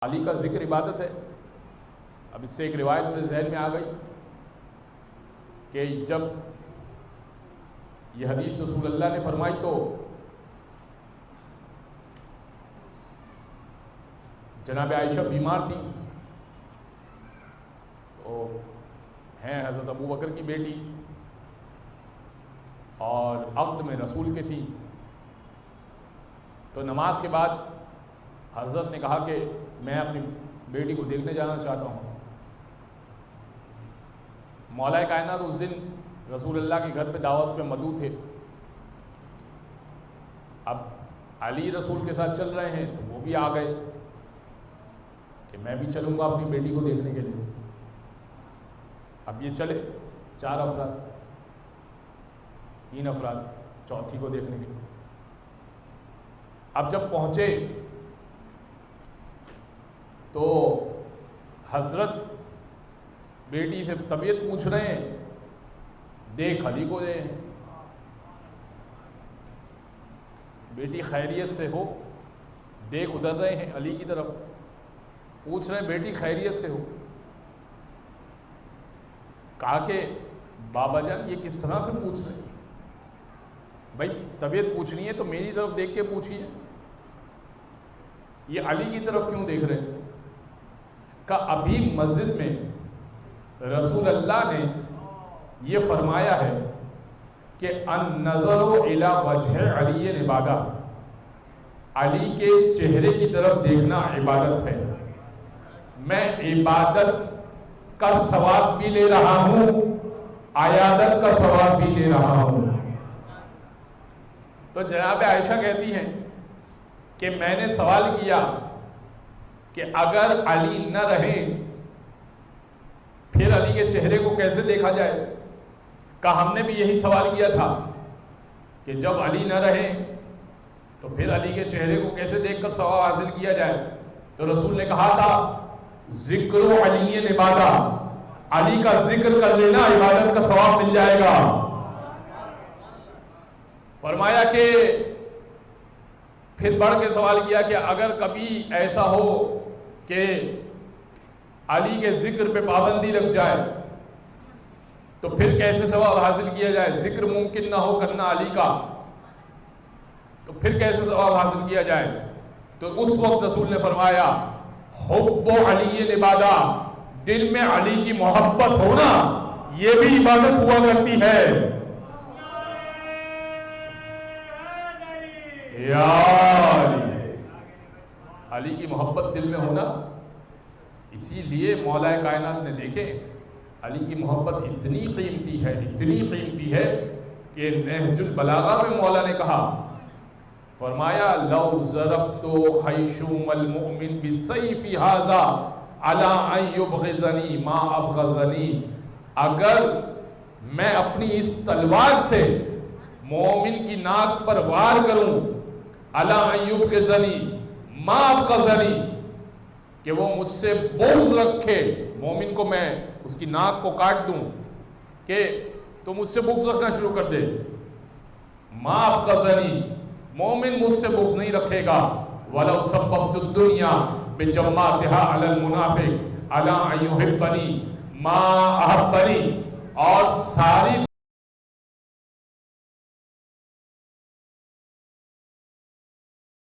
علی کا ذکر عبادت ہے۔ اب اس سے ایک روایت میرے ذہن میں آ گئی کہ جب یہ حدیث رسول اللہ نے فرمائی تو جناب عائشہ بیمار تھی، تو ہیں حضرت ابو بکر کی بیٹی اور عقد میں رسول کے تھی، تو نماز کے بعد حضرت نے کہا کہ میں اپنی بیٹی کو دیکھنے جانا چاہتا ہوں۔ مولا کائنات اس دن رسول اللہ کے گھر پہ دعوت پہ مدعو تھے۔ اب علی رسول کے ساتھ چل رہے ہیں تو وہ بھی آ گئے کہ میں بھی چلوں گا اپنی بیٹی کو دیکھنے کے لیے۔ اب یہ چلے 4 افراد، 3 افراد چوتھی کو دیکھنے کے لیے۔ اب جب پہنچے تو حضرت بیٹی سے طبیعت پوچھ رہے ہیں، دیکھ علی کو دے، بیٹی خیریت سے ہو، دیکھ ادھر رہے ہیں علی کی طرف، پوچھ رہے ہیں بیٹی خیریت سے ہو۔ کہا کہ بابا جان یہ کس طرح سے پوچھ رہے ہیں؟ بھائی طبیعت پوچھنی ہے تو میری طرف دیکھ کے پوچھیے، یہ علی کی طرف کیوں دیکھ رہے ہیں؟ کہ ابھی مسجد میں رسول اللہ نے یہ فرمایا ہے کہ النظر الی وجہ علی عبادت، علی کے چہرے کی طرف دیکھنا عبادت ہے۔ میں عبادت کا ثواب بھی لے رہا ہوں، عیادت کا ثواب بھی لے رہا ہوں۔ تو جناب عائشہ کہتی ہیں کہ میں نے سوال کیا کہ اگر علی نہ رہے پھر علی کے چہرے کو کیسے دیکھا جائے؟ کہ ہم نے بھی یہی سوال کیا تھا کہ جب علی نہ رہے تو پھر علی کے چہرے کو کیسے دیکھ کر ثواب حاصل کیا جائے؟ تو رسول نے کہا تھا ذکر علی عبادت، علی کا ذکر کر لینا عبادت کا ثواب مل جائے گا۔ فرمایا کہ پھر بڑھ کے سوال کیا کہ اگر کبھی ایسا ہو کہ علی کے ذکر پہ پابندی لگ جائے تو پھر کیسے ثواب حاصل کیا جائے؟ ذکر ممکن نہ ہو کرنا علی کا تو پھر کیسے ثواب حاصل کیا جائے؟ تو اس وقت رسول نے فرمایا حب علی عبادت، دل میں علی کی محبت ہونا یہ بھی عبادت ہوا کرتی ہے۔ یا علی کی محبت دل میں ہونا، اسی لیے مولا کائنات نے دیکھے علی کی محبت اتنی قیمتی ہے، اتنی قیمتی ہے کہ نہج البلاغہ میں مولا نے کہا، فرمایا لو ضربت خیشوم المؤمن بالسیف ھذا علی ان یبغضنی ما ابغضنی، اگر میں اپنی اس تلوار سے مومن کی ناک پر وار کروں، علی ان یبغضنی ما ابغضنی، کہ وہ مجھ سے بغض رکھے، مومن کو میں اس کی ناک کو کاٹ دوں کہ تو مجھ سے بغض رکھنا شروع کر دے، ما ابغضنی، مومن مجھ سے بغض نہیں رکھے گا، وَلَوْ سَبَّبْتُ الدُّنْيَا بِجَمَّاتِهَا عَلَى الْمُنَافِقِ عَلَىٰ أَن يُحِبَّنِي مَا أَحَبَّنِي، اور ساری